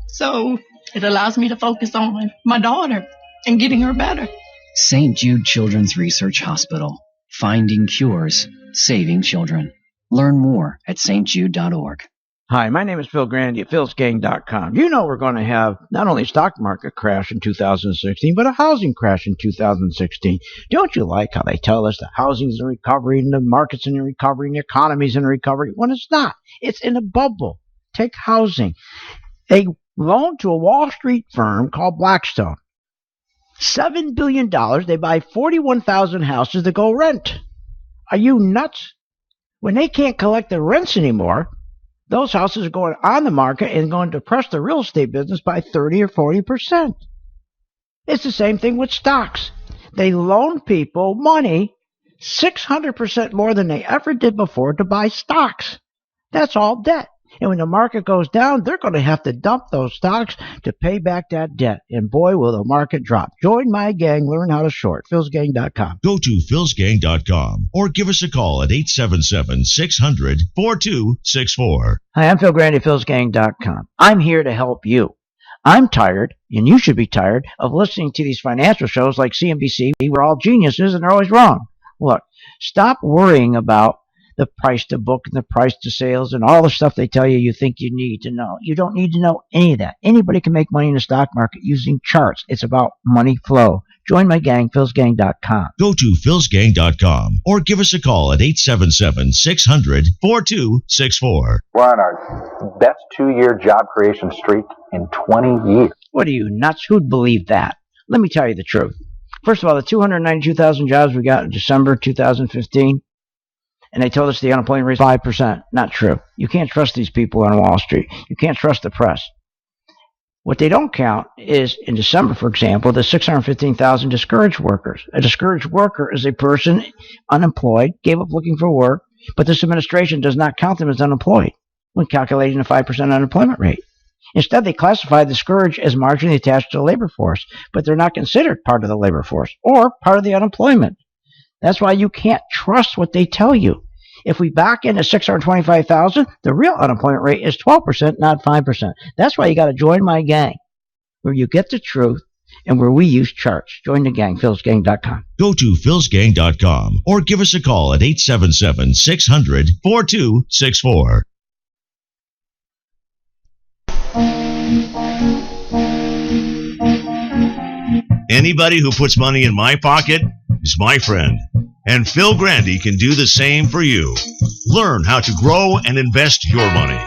So it allows me to focus on my daughter and getting her better. St. Jude Children's Research Hospital. Finding cures, saving children. Learn more at stjude.org. Hi, my name is Phil Grande at philsgang.com. You know we're going to have not only a stock market crash in 2016, but a housing crash in 2016. Don't you like how they tell us the housing's in recovery and the market's in recovery and the economy's in recovery? When it's not. It's in a bubble. Take housing. They loaned to a Wall Street firm called Blackstone. $7 billion. They buy 41,000 houses to go rent. Are you nuts? When they can't collect the rents anymore, those houses are going on the market and going to depress the real estate business by 30 or 40%. It's the same thing with stocks. They loan people money 600% more than they ever did before to buy stocks. That's all debt. And when the market goes down, they're going to have to dump those stocks to pay back that debt. And boy, will the market drop. Join my gang. Learn how to short. philsgang.com. Go to philsgang.com or give us a call at 877-600-4264. Hi, I'm Phil Grande at philsgang.com. I'm here to help you. I'm tired, and you should be tired, of listening to these financial shows like CNBC. We're all geniuses, and they're always wrong. Look, stop worrying about the price to book and the price to sales and all the stuff they tell you think you need to know. You don't need to know any of that. Anybody can make money in the stock market using charts. It's about money flow. Join my gang, philsgang.com. Go to philsgang.com or give us a call at 877-600-4264. We're on our best 2-year job creation streak in 20 years. What are you, nuts? Who'd believe that? Let me tell you the truth. First of all, the 292,000 jobs we got in December 2015, and they told us the unemployment rate is 5%. Not true. You can't trust these people on Wall Street. You can't trust the press. What they don't count is, in December, for example, the 615,000 discouraged workers. A discouraged worker is a person unemployed, gave up looking for work, but this administration does not count them as unemployed when calculating the 5% unemployment rate. Instead, they classify the discouraged as marginally attached to the labor force, but they're not considered part of the labor force or part of the unemployment. That's why you can't trust what they tell you. If we back into 625,000, the real unemployment rate is 12%, not 5%. That's why you got to join my gang, where you get the truth and where we use charts. Join the gang, philsgang.com. Go to philsgang.com or give us a call at 877-600-4264. Anybody who puts money in my pocket is my friend. And Phil Grande can do the same for you. Learn how to grow and invest your money.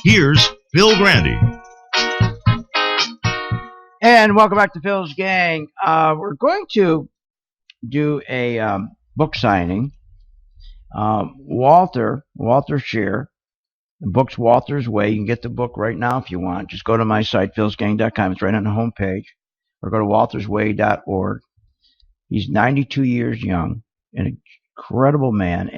Here's Phil Grande. And welcome back to Phil's Gang. We're going to do a book signing. Walter Scheer. The book's Walter's Way. You can get the book right now if you want. Just go to my site, philsgang.com. It's right on the home page. Or go to waltersway.org. He's 92 years young. An incredible man,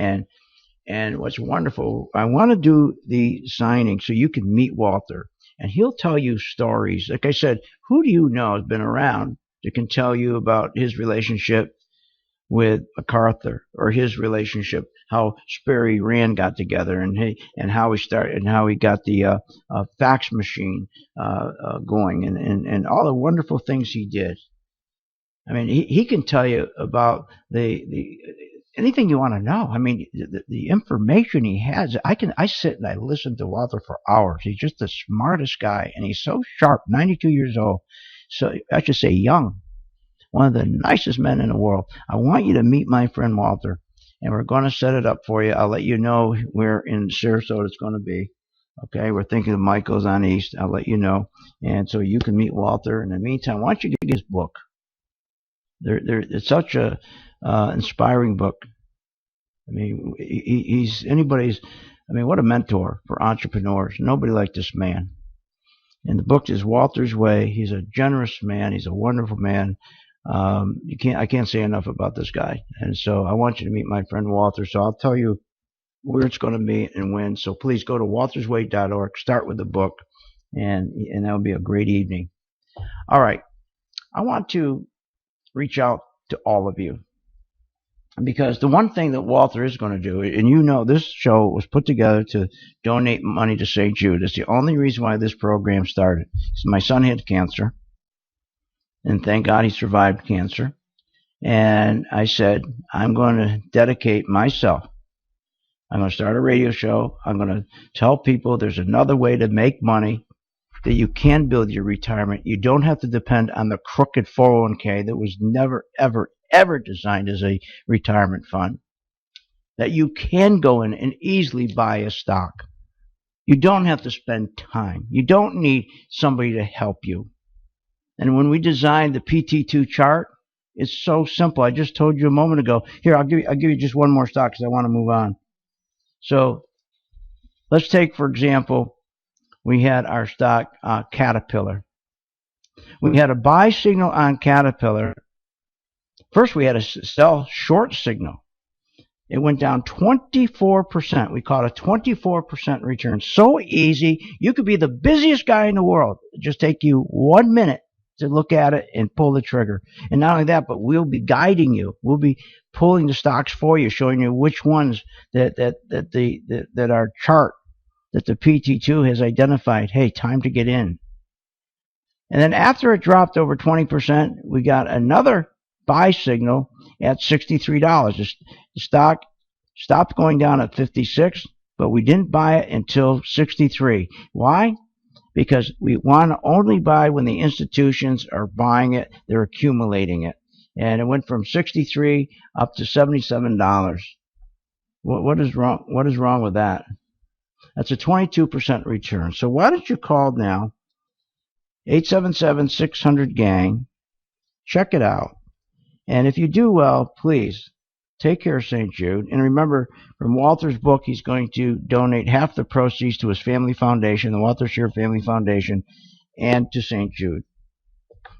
and what's wonderful, I want to do the signing so you can meet Walter, and he'll tell you stories. Like I said, who do you know has been around that can tell you about his relationship with MacArthur, or his relationship, how Sperry Rand got together, and how he started, and how he got the fax machine going, and all the wonderful things he did. I mean, he can tell you about the anything you want to know. I mean, the information he has. I sit and I listen to Walter for hours. He's just the smartest guy, and he's so sharp. 92 years old, so I should say young. One of the nicest men in the world. I want you to meet my friend Walter, and we're going to set it up for you. I'll let you know where in Sarasota it's going to be. Okay, we're thinking of Michael's on East. I'll let you know, and so you can meet Walter. In the meantime, why don't you get his book? It's such a inspiring book. I mean, he's anybody's. I mean, what a mentor for entrepreneurs. Nobody like this man. And the book is Walter's Way. He's a generous man. He's a wonderful man. I can't say enough about this guy. And so I want you to meet my friend Walter. So I'll tell you where it's going to be and when. So please go to waltersway.org. Start with the book, and that'll be a great evening. All right. I want to reach out to all of you, because the one thing that Walter is going to do, and you know this show was put together to donate money to St. Jude. It's the only reason why this program started. So my son had cancer, and thank God he survived cancer. And I said, I'm going to dedicate myself. I'm going to start a radio show. I'm going to tell people there's another way to make money, that you can build your retirement. You don't have to depend on the crooked 401k that was never, ever designed as a retirement fund. That you can go in and easily buy a stock. You don't have to spend time. You don't need somebody to help you. And when we designed the PT2 chart, it's so simple. I just told you a moment ago. Here, I'll give you just one more stock because I want to move on. So let's take, for example, we had our stock Caterpillar. We had a buy signal on Caterpillar. First, we had a sell short signal. It went down 24%. We caught a 24% return. So easy. You could be the busiest guy in the world. It'll just take you 1 minute to look at it and pull the trigger. And not only that, but we'll be guiding you. We'll be pulling the stocks for you, showing you which ones that our chart, that the PT2 has identified. Hey, time to get in. And then after it dropped over 20%, we got another buy signal at $63. The stock stopped going down at 56, but we didn't buy it until 63. Why? Because we want to only buy when the institutions are buying it, they're accumulating it. And it went from 63 up to $77. What is wrong? What is wrong with that? That's a 22% return. So why don't you call now, 877-600-GANG. Check it out. And if you do well, please take care of St. Jude. And remember, from Walter's book, he's going to donate half the proceeds to his family foundation, the Walter Scheer Family Foundation, and to St. Jude.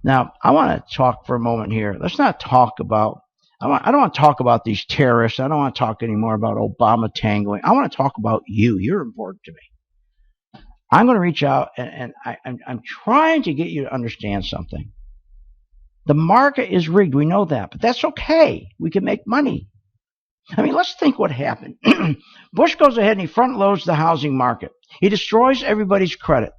Now, I want to talk for a moment here. Let's not talk about, I don't want to talk about these terrorists. I don't want to talk anymore about Obama tangling. I want to talk about you. You're important to me. I'm going to reach out, and I'm trying to get you to understand something. The market is rigged. We know that, but that's okay. We can make money. I mean, let's think what happened. Bush goes ahead and he front loads the housing market. He destroys everybody's credit.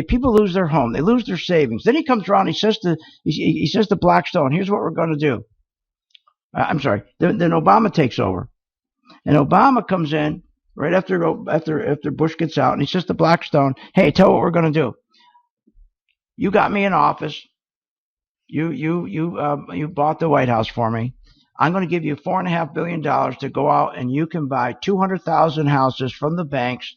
People lose their home. They lose their savings. Then he comes around. He says to Blackstone, "Here's what we're going to do." I'm sorry. Then Obama takes over, and Obama comes in right after Bush gets out, and he says to Blackstone, "Hey, tell what we're going to do. You got me in office. You bought the White House for me. I'm going to give you $4.5 billion to go out and you can buy 200,000 houses from the banks,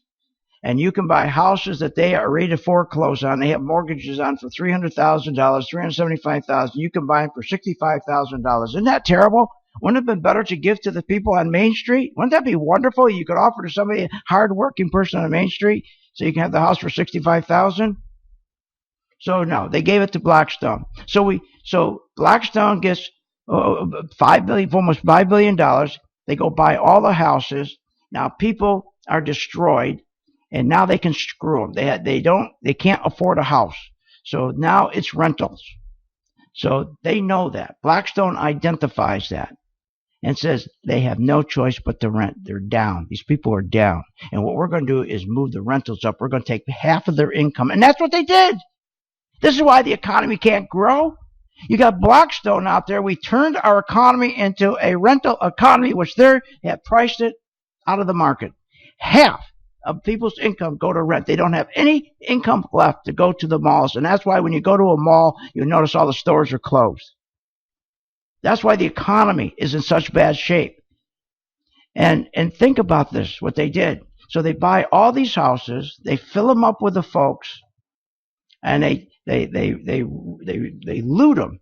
and you can buy houses that they are ready to foreclose on. They have mortgages on for $300,000, $375,000. You can buy them for $65,000. Isn't that terrible? Wouldn't it have been better to give to the people on Main Street? Wouldn't that be wonderful? You could offer to somebody, a hard-working person on Main Street, so you can have the house for $65,000. So no, they gave it to Blackstone. So Blackstone gets almost $5 billion. They go buy all the houses. Now people are destroyed, and now they can screw them. They can't afford a house. So now it's rentals. So they know that. Blackstone identifies that and says they have no choice but to rent. They're down. These people are down. And what we're going to do is move the rentals up. We're going to take half of their income. And that's what they did. This is why the economy can't grow. You got Blackstone out there. We turned our economy into a rental economy, which they have priced it out of the market. Half of people's income go to rent. They don't have any income left to go to the malls. And that's why when you go to a mall, you notice all the stores are closed. That's why the economy is in such bad shape. And think about this, what they did. So they buy all these houses, they fill them up with the folks, and they loot them.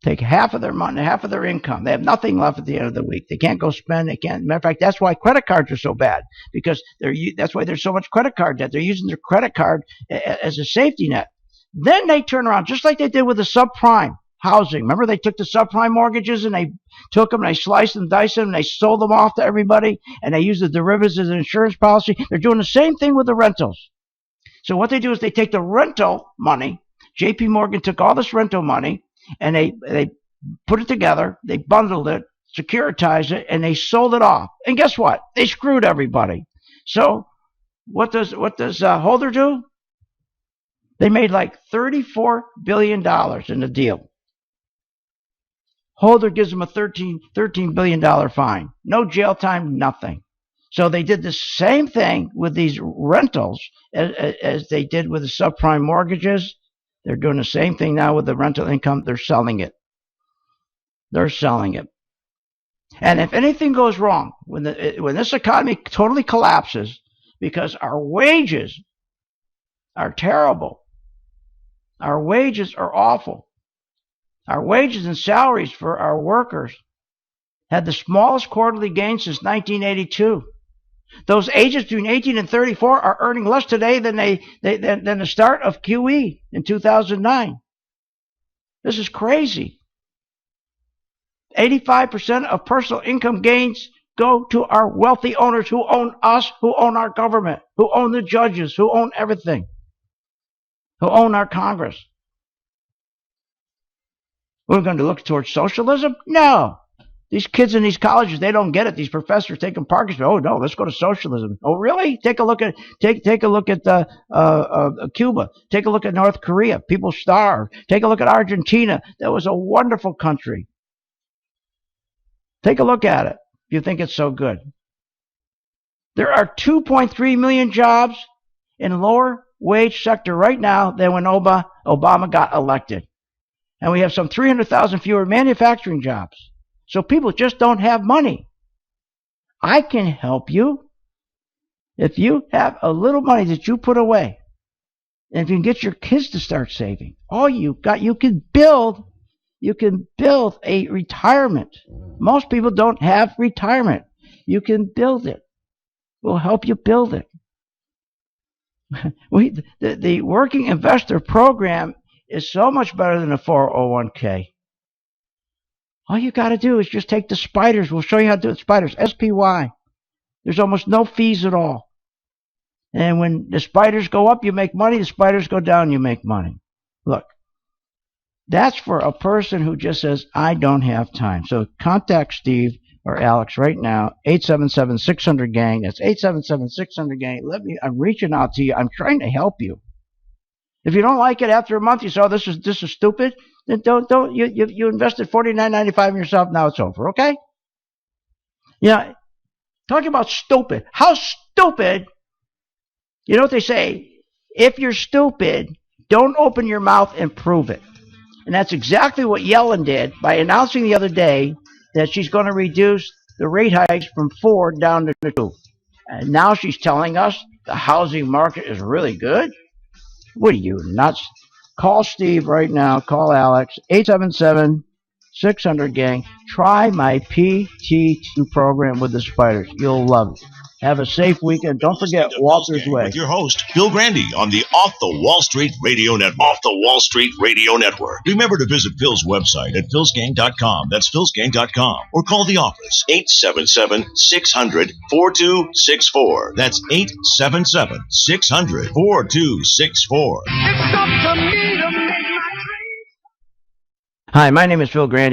Take half of their money, half of their income. They have nothing left at the end of the week. They can't go spend. They can't. Matter of fact, that's why credit cards are so bad, because that's why there's so much credit card debt. They're using their credit card as a safety net. Then they turn around, just like they did with the subprime housing. Remember, they took the subprime mortgages and they took them and they sliced them, diced them, and they sold them off to everybody, and they used the derivatives as an insurance policy. They're doing the same thing with the rentals. So what they do is they take the rental money. J.P. Morgan took all this rental money, and they put it together, they bundled it, securitized it, and they sold it off. And guess what? They screwed everybody. So what does Holder do? They made like $34 billion in the deal. Holder gives them a $13 billion fine. No jail time, nothing. So they did the same thing with these rentals as they did with the subprime mortgages. They're doing the same thing now with the rental income. They're selling it. They're selling it. And if anything goes wrong, when this economy totally collapses because our wages are terrible, our wages are awful, our wages and salaries for our workers had the smallest quarterly gain since 1982. Those ages between 18 and 34 are earning less today than the start of QE in 2009. This is crazy. 85% of personal income gains go to our wealthy owners who own us, who own our government, who own the judges, who own everything, who own our Congress. We're going to look towards socialism? No. These kids in these colleges, they don't get it. These professors taking Parkinson's. Oh no, let's go to socialism. Oh really? Take a look at Cuba. Take a look at North Korea. People starve. Take a look at Argentina. That was a wonderful country. Take a look at it if you think it's so good. There are 2.3 million jobs in lower wage sector right now than when Obama got elected. And we have some 300,000 fewer manufacturing jobs. So people just don't have money. I can help you if you have a little money that you put away. And if you can get your kids to start saving, all you can build a retirement. Most people don't have retirement. You can build it. We'll help you build it. The working investor program is so much better than a 401k. All you got to do is just take the spiders. We'll show you how to do it. Spiders, SPY. There's almost no fees at all. And when the spiders go up, you make money. The spiders go down, you make money. Look, that's for a person who just says, I don't have time. So contact Steve or Alex right now, 877-600-GANG. That's 877-600-GANG. I'm reaching out to you. I'm trying to help you. If you don't like it after a month, you say, oh, this is stupid, then don't you invested $49.95 in yourself, now it's over, okay? Yeah, talking about stupid. How stupid? You know what they say? If you're stupid, don't open your mouth and prove it. And that's exactly what Yellen did by announcing the other day that she's going to reduce the rate hikes from 4 down to 2. And now she's telling us the housing market is really good? What are you, nuts? Call Steve right now. Call Alex. 877-600-GANG. Try my PT2 program with the spiders. You'll love it. Have a safe weekend. Don't forget Walter's Way. With your host, Phil Grande, on the Off the Wall Street Radio Network. Off the Wall Street Radio Network. Remember to visit Phil's website at philsgang.com. That's philsgang.com. Or call the office, 877-600-4264. That's 877-600-4264. It's up to me to make my dreams. Hi, my name is Phil Grande.